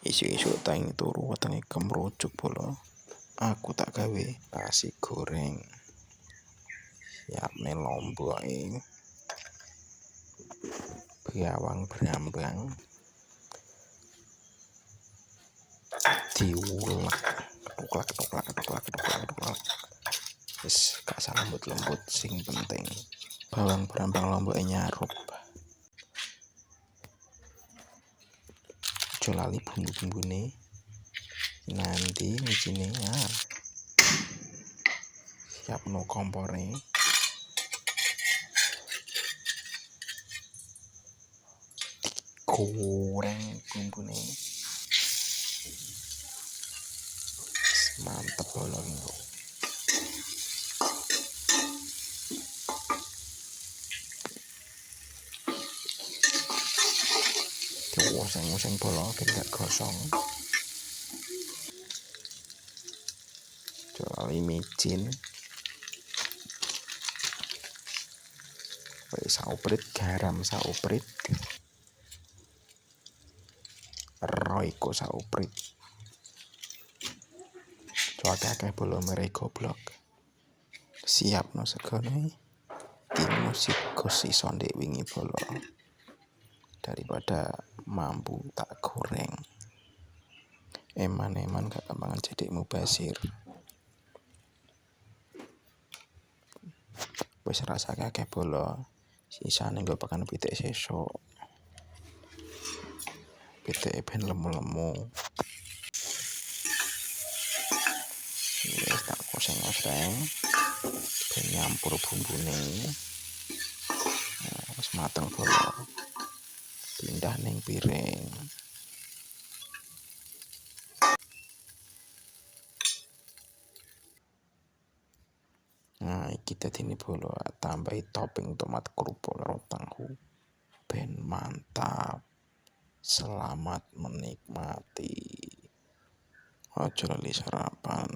Isu-isu tangi turu wetenge kemrucuk pula. Aku tak gawe nasi goreng. Siapne lomboke. Bawang brambang. Diulek. Ketuklak. Wis gak salah lembut-lembut sing penting. Bawang brambang lomboke nyarup. Aja lali bumbu-bumbune. Nanti micine siapno kompore. Goreng bumbune. Mantep bolong itu. Diwoseng-woseng bola ben gak gosong. Lali micin. Sauprit garam sauprit. Royco sauprit. Cuaca bola mereka goblok. Siap no segone. Musik gosi sondek wingi bola. Daripada mampu tak goreng. Eman gak kambangan jedek mubasir. Wis rasake akeh bola. Sisane nggo pakan pitik sesuk. Pitike ben lemu-lemu. Wis tak koseng-koseng. Ben nyampur bumbune. Wis mateng bola. Pindah ning piring. Iki dadine bola tambahi topping tomat kerupuk karo tahu. Ben mantap. Selamat menikmati. Aja lali sarapan.